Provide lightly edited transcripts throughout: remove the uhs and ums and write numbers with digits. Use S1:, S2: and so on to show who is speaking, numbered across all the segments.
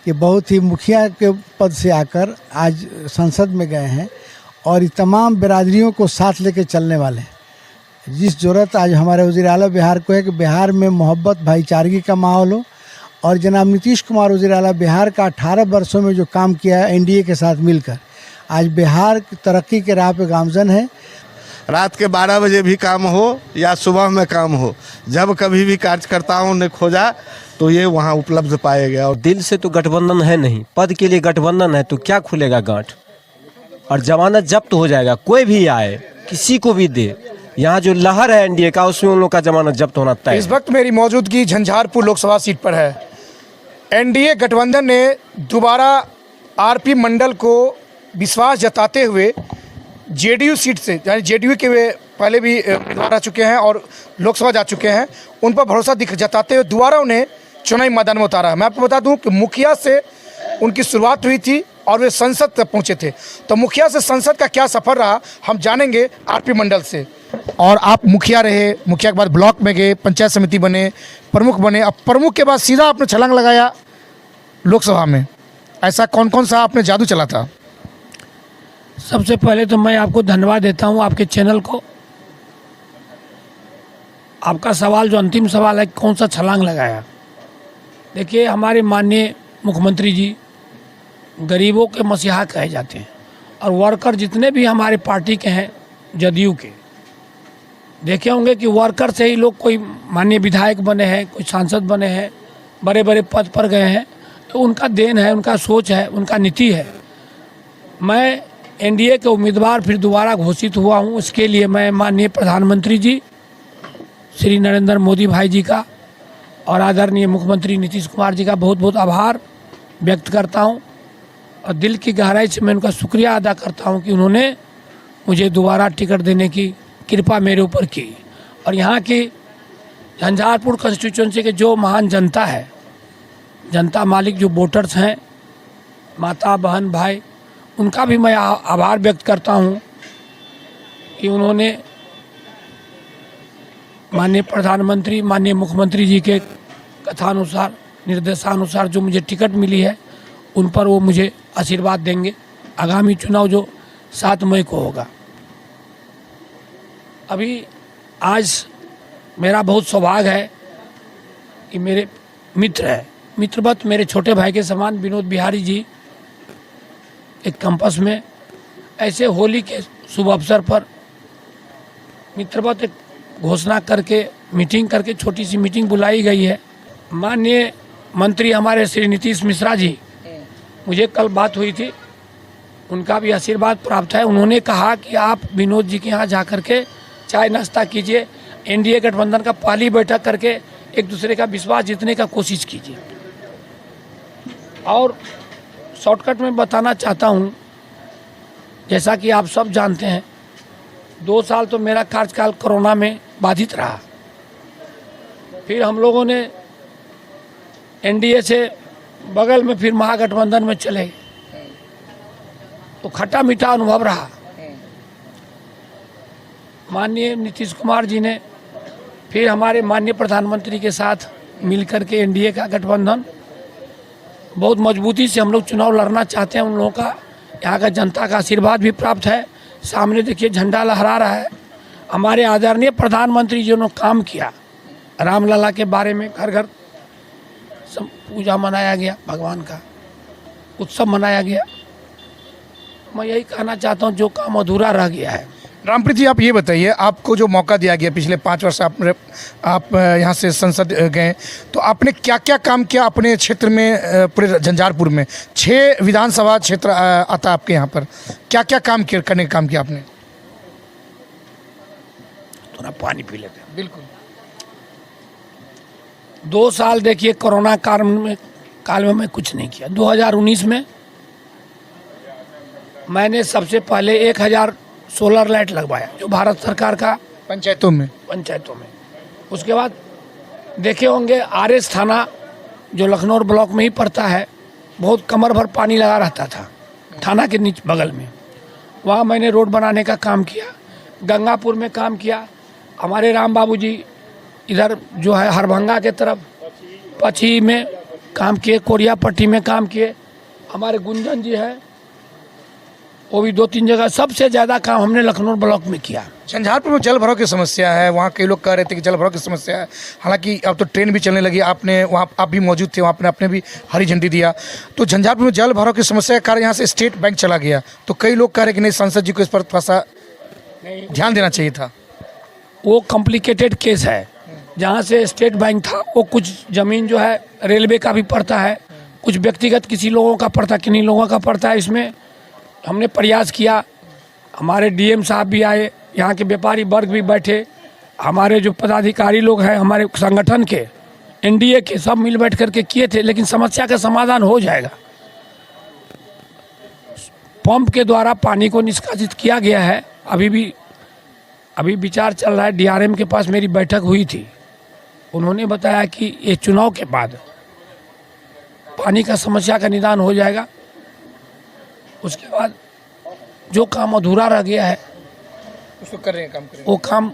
S1: कि बहुत ही मुखिया के पद से आकर आज संसद में गए हैं और ये तमाम बिरादरियों को साथ लेकर चलने वाले हैं। जिस ज़रूरत आज हमारे वज़ीर आला बिहार को है कि बिहार में मोहब्बत भाईचारगी का माहौल हो, और जनाब नीतीश कुमार वज़ीर आला बिहार का 18 वर्षों में जो काम किया है एनडीए के साथ मिलकर, आज बिहार की तरक्की के राह पे गामजन है।
S2: रात के 12 बजे भी काम हो या सुबह में काम हो, जब कभी भी कार्यकर्ताओं ने खोजा तो ये वहाँ उपलब्ध पाया गया। और
S3: दिल से तो गठबंधन है नहीं, पद के लिए गठबंधन है तो क्या खुलेगा गांठ। और जमानत जब्त हो जाएगा, कोई भी आए किसी को भी दे। यहाँ जो लहर है एनडीए का उसमें उन लोग का जमानत जब्त होना तय।
S4: इस वक्त मेरी मौजूदगी झंझारपुर लोकसभा सीट पर है। एनडीए गठबंधन ने दोबारा आरपी मंडल को विश्वास जताते हुए जेडीयू सीट से, यानी जेडीयू के वे पहले भी उम्मीदवार रह चुके हैं और लोकसभा जा चुके हैं, उन पर भरोसा जताते हुए दोबारा उन्हें चुनावी मैदान में उतारा है। मैं आपको बता दूं कि मुखिया से उनकी शुरुआत हुई थी और वे संसद तक पहुंचे थे। तो मुखिया से संसद का क्या सफ़र रहा हम जानेंगे आरपी मंडल से। और आप मुखिया रहे, मुखिया के बाद ब्लॉक में गए, पंचायत समिति बने, प्रमुख बने, अब प्रमुख के बाद सीधा आपने छलांग लगाया लोकसभा में। ऐसा कौन कौन सा आपने जादू चला था?
S5: सबसे पहले तो मैं आपको धन्यवाद देता हूं आपके चैनल को। आपका सवाल जो अंतिम सवाल है, कौन सा छलांग लगाया। देखिए, हमारे माननीय मुख्यमंत्री जी गरीबों के मसीहा कहे जाते हैं और वर्कर जितने भी हमारे पार्टी के हैं जदयू के, देखे होंगे कि वर्कर से ही लोग कोई माननीय विधायक बने हैं, कोई सांसद बने हैं, बड़े बड़े पद पर गए हैं। तो उनका देन है, उनका सोच है, उनका नीति है। मैं एनडीए के उम्मीदवार फिर दोबारा घोषित हुआ हूँ। इसके लिए मैं माननीय प्रधानमंत्री जी श्री नरेंद्र मोदी भाई जी का और आदरणीय मुख्यमंत्री नीतीश कुमार जी का बहुत बहुत आभार व्यक्त करता हूँ और दिल की गहराई से मैं उनका शुक्रिया अदा करता हूँ कि उन्होंने मुझे दोबारा टिकट देने की कृपा मेरे ऊपर की। और यहाँ की झंझारपुर कंस्टिट्यूंसी के जो महान जनता है, जनता मालिक जो वोटर्स हैं, माता बहन भाई, उनका भी मैं आभार व्यक्त करता हूँ कि उन्होंने माननीय प्रधानमंत्री, माननीय मुख्यमंत्री जी के कथानुसार, निर्देशानुसार जो मुझे टिकट मिली है, उन पर वो मुझे आशीर्वाद देंगे। आगामी चुनाव जो 7 मई को होगा। अभी आज मेरा बहुत सौभाग्य है कि मेरे मित्र है, मित्रवत मेरे छोटे भाई के समान विनोद बिहारी जी एक कैंपस में ऐसे होली के शुभ अवसर पर मित्रवत एक घोषणा करके, मीटिंग करके, छोटी सी मीटिंग बुलाई गई है। माननीय मंत्री हमारे श्री नीतीश मिश्रा जी, मुझे कल बात हुई थी, उनका भी आशीर्वाद प्राप्त है। उन्होंने कहा कि आप विनोद जी के यहाँ जा कर के चाय नाश्ता कीजिए, एनडीए गठबंधन का पहली बैठक करके एक दूसरे का विश्वास जीतने का कोशिश कीजिए। और शॉर्टकट में बताना चाहता हूँ, जैसा कि आप सब जानते हैं, 2 साल तो मेरा कार्यकाल कोरोना में बाधित रहा। फिर हम लोगों ने एनडीए से बगल में फिर महागठबंधन में चले, तो खट्टा मीठा अनुभव रहा। माननीय नीतीश कुमार जी ने फिर हमारे माननीय प्रधानमंत्री के साथ मिलकर के एनडीए का गठबंधन बहुत मजबूती से हम लोग चुनाव लड़ना चाहते हैं। उन लोगों का, यहाँ का जनता का आशीर्वाद भी प्राप्त है। सामने देखिए झंडा लहरा रहा है। हमारे आदरणीय प्रधानमंत्री जी ने काम किया, रामलला के बारे में घर घर पूजा मनाया गया, भगवान का उत्सव मनाया गया। मैं यही कहना चाहता हूँ, जो काम अधूरा रह गया है।
S4: रामप्रीत जी, आप ये बताइए, आपको जो मौका दिया गया पिछले 5 वर्ष आप यहाँ से संसद गए, तो आपने क्या क्या काम किया अपने क्षेत्र में, पूरे झंझारपुर में 6 विधानसभा क्षेत्र आता आपके यहाँ पर, क्या क्या काम करने का काम किया आपने?
S5: थोड़ा पानी पी लेते हैं।
S4: बिल्कुल।
S5: 2 साल देखिए कोरोना काल में मैं कुछ नहीं किया। 2019 में मैंने सबसे पहले 1000 सोलर लाइट लगवाया, जो भारत सरकार का
S4: पंचायतों में।
S5: उसके बाद देखे होंगे आरएस थाना जो लखनऊ ब्लॉक में ही पड़ता है, बहुत कमर भर पानी लगा रहता था थाना के नीचे बगल में। वहाँ मैंने रोड बनाने का काम किया। गंगापुर में काम किया। हमारे राम बाबू जी इधर जो है हरभंगा के तरफ पछी में काम किए, कोरिया पट्टी में काम किए, हमारे गुंजन जी हैं वो भी 2-3 जगह। सबसे ज़्यादा काम हमने लखनऊ ब्लॉक में किया।
S4: झंझारपुर में जल भराव की समस्या है, वहाँ कई लोग कह रहे थे कि जल भराव की समस्या है। हालांकि अब तो ट्रेन भी चलने लगी, आपने वहाँ आप भी मौजूद थे, वहाँ आपने भी हरी झंडी दिया। तो झंझारपुर में जल भराव की समस्या के कारण यहाँ से स्टेट बैंक चला गया, तो कई लोग कह रहे हैं कि नहीं, सांसद जी को इस पर थोड़ा सा ध्यान देना चाहिए था।
S5: वो कॉम्प्लिकेटेड केस है। जहाँ से स्टेट बैंक था वो कुछ ज़मीन जो है रेलवे का भी पड़ता है, कुछ व्यक्तिगत किसी लोगों का पड़ता, किन्हीं लोगों का पड़ता है। इसमें हमने प्रयास किया, हमारे डीएम साहब भी आए, यहाँ के व्यापारी वर्ग भी बैठे, हमारे जो पदाधिकारी लोग हैं हमारे संगठन के, एनडीए के, सब मिल बैठ करके किए थे, लेकिन समस्या का समाधान हो जाएगा। पंप के द्वारा पानी को निष्कासित किया गया है। अभी विचार चल रहा है। डीआरएम के पास मेरी बैठक हुई थी, उन्होंने बताया कि ये चुनाव के बाद पानी का समस्या का निदान हो जाएगा। उसके बाद जो काम अधूरा रह गया है
S4: उसको कर रहे हैं, काम करें।
S5: वो काम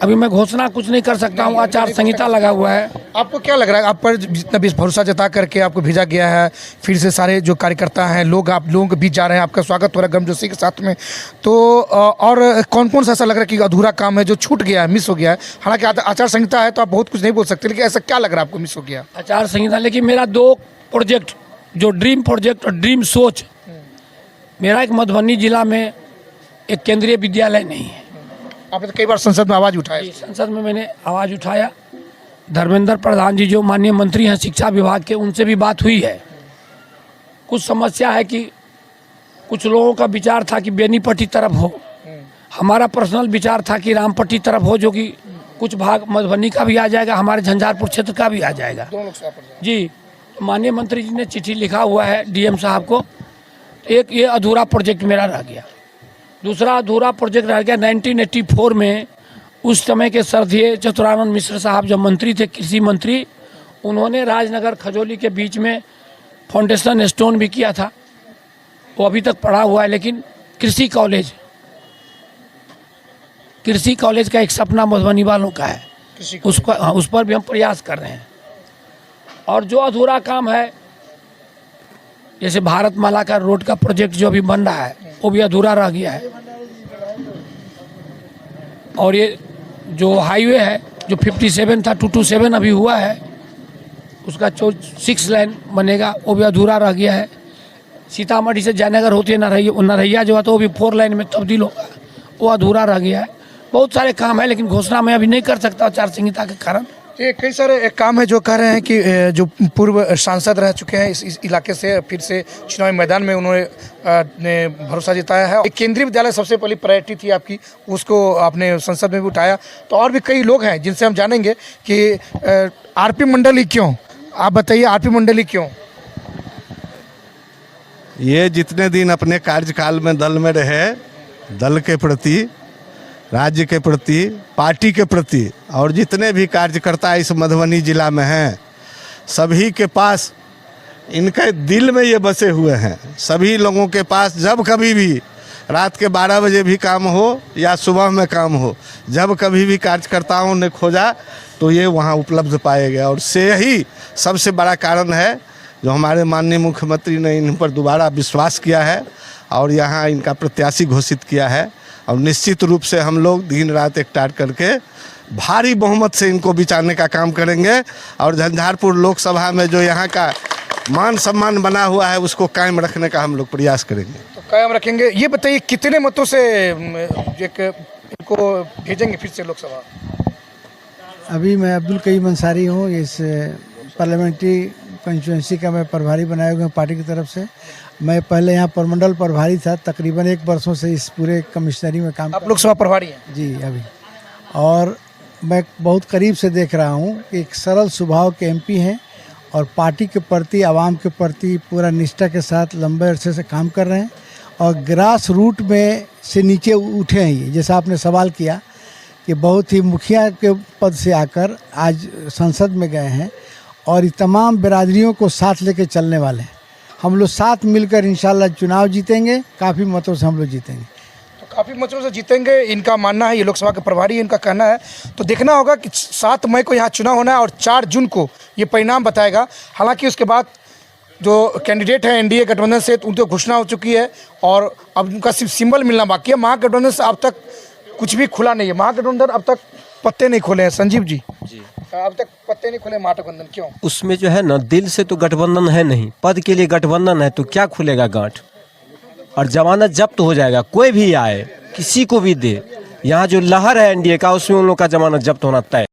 S5: अभी मैं घोषणा कुछ नहीं कर सकता हूँ, आचार संहिता लगा हुआ है।
S4: आपको क्या लग रहा है, आप पर जितना भी भरोसा जता करके आपको भेजा गया है, फिर से सारे जो कार्यकर्ता हैं लोग आप लोगों के बीच जा रहे हैं, आपका स्वागत हो रहा है गर्मजोशी के साथ में, तो और कौन कौन सा ऐसा लग रहा है कि अधूरा काम है जो छूट गया है, मिस हो गया है? हालांकि आचार संहिता है तो आप बहुत कुछ नहीं बोल सकते, लेकिन ऐसा क्या लग रहा है आपको मिस हो गया?
S5: आचार संहिता, लेकिन मेरा 2 प्रोजेक्ट, जो ड्रीम प्रोजेक्ट और ड्रीम सोच, मेरा एक मधुबनी जिला में एक केंद्रीय विद्यालय नहीं है।
S4: आपने तो कई बार संसद में आवाज़ उठाई।
S5: संसद में मैंने आवाज़ उठाया, धर्मेंद्र प्रधान जी जो माननीय मंत्री हैं शिक्षा विभाग के, उनसे भी बात हुई है। कुछ समस्या है कि कुछ लोगों का विचार था कि बेनीपट्टी तरफ हो, हमारा पर्सनल विचार था कि रामपट्टी तरफ हो, जो कि कुछ भाग मधुबनी का भी आ जाएगा, हमारे झंझारपुर क्षेत्र का भी आ जाएगा। जी, माननीय मंत्री जी ने चिट्ठी लिखा हुआ है डीएम साहब को। एक ये अधूरा प्रोजेक्ट मेरा रह गया। दूसरा अधूरा प्रोजेक्ट रह गया 1984 में, उस समय के श्रद्धेय चतुरानंद मिश्र साहब जब मंत्री थे, कृषि मंत्री, उन्होंने राजनगर खजोली के बीच में फाउंडेशन स्टोन भी किया था, वो अभी तक पड़ा हुआ है। लेकिन कृषि कॉलेज का एक सपना मधुबनी वालों का है, उस पर भी हम प्रयास कर रहे हैं। और जो अधूरा काम है, जैसे भारत माला का रोड का प्रोजेक्ट जो अभी बन रहा है, वो भी अधूरा रह गया है। और ये जो हाईवे है जो 57 था 227 अभी हुआ है, उसका 6 लाइन बनेगा, वो भी अधूरा रह गया है। सीतामढ़ी से जयनगर होते नरैया जो है तो वो भी 4 लाइन में तब्दील होगा, वो अधूरा रह गया है। बहुत सारे काम है, लेकिन घोषणा मैं अभी नहीं कर सकता आचार संहिता के कारण।
S4: ये कई सारे काम है जो कह रहे हैं कि जो पूर्व सांसद रह चुके हैं इस इलाके से, फिर से चुनावी मैदान में उन्होंने भरोसा जताया है। एक केंद्रीय विद्यालय सबसे पहली प्रायोरिटी थी आपकी, उसको आपने संसद में भी उठाया। तो और भी कई लोग हैं जिनसे हम जानेंगे कि आरपी मंडल ही क्यों, आप बताइए आरपी मंडल ही क्यों?
S2: ये जितने दिन अपने कार्यकाल में दल में रहे, दल के प्रति, राज्य के प्रति, पार्टी के प्रति, और जितने भी कार्यकर्ता इस मधुबनी जिला में हैं, सभी के पास इनके दिल में ये बसे हुए हैं। सभी लोगों के पास जब कभी भी रात के 12 बजे भी काम हो या सुबह में काम हो, जब कभी भी कार्यकर्ताओं ने खोजा तो ये वहाँ उपलब्ध पाए गए। और से ही सबसे बड़ा कारण है जो हमारे माननीय मुख्यमंत्री ने इन पर दोबारा विश्वास किया है और यहाँ इनका प्रत्याशी घोषित किया है। और निश्चित रूप से हम लोग दिन रात एकटार करके भारी बहुमत से इनको बिचारने का काम करेंगे और झंझारपुर लोकसभा में जो यहाँ का मान सम्मान बना हुआ है उसको कायम रखने का हम लोग प्रयास करेंगे।
S4: तो कायम रखेंगे। ये बताइए कितने मतों से इनको भेजेंगे फिर से लोकसभा?
S1: अभी मैं अब्दुल कईम अंसारी हूँ, इस पार्लियामेंट्री कंस्टिट्यूंसी का मैं प्रभारी बनाया हुआ हूँ पार्टी की तरफ से। मैं पहले यहाँ प्रमंडल प्रभारी था, तकरीबन 1 वर्षों से इस पूरे कमिश्नरी में काम।
S4: आप लोकसभा प्रभारी हैं?
S1: जी अभी। और मैं बहुत करीब से देख रहा हूँ कि एक सरल स्वभाव के एमपी हैं और पार्टी के प्रति, आवाम के प्रति पूरा निष्ठा के साथ लंबे अरसे से काम कर रहे हैं और ग्रास रूट में से नीचे उठे हैं। ये जैसा आपने सवाल किया कि बहुत ही मुखिया के पद से आकर आज संसद में गए हैं और तमाम बिरादरियों को साथ लेके चलने वाले हैं। हम लोग साथ मिलकर इंशाल्लाह चुनाव जीतेंगे, काफ़ी मतों से हम लोग जीतेंगे।
S4: तो काफ़ी मतों से जीतेंगे, इनका मानना है। ये लोकसभा के प्रभारी, इनका कहना है। तो देखना होगा कि 7 मई को यहाँ चुनाव होना है और 4 जून को ये परिणाम बताएगा। हालांकि उसके बाद जो कैंडिडेट है एनडीए गठबंधन से, तो उनकी घोषणा हो चुकी है और अब उनका सिर्फ सिंबल मिलना बाकी है। महागठबंधन से अब तक कुछ भी खुला नहीं है। महागठबंधन अब तक पत्ते नहीं खोले हैं। संजीव जी, अब तक पत्ते नहीं खुले महागठबंधन, क्यों?
S3: उसमें जो है ना, दिल से तो गठबंधन है नहीं, पद के लिए गठबंधन है, तो क्या खुलेगा गांठ। और जमानत जब्त हो जाएगा, कोई भी आए, किसी को भी दे। यहाँ जो लहर है एनडीए का, उसमें उन लोग का जमानत जब्त होना तय।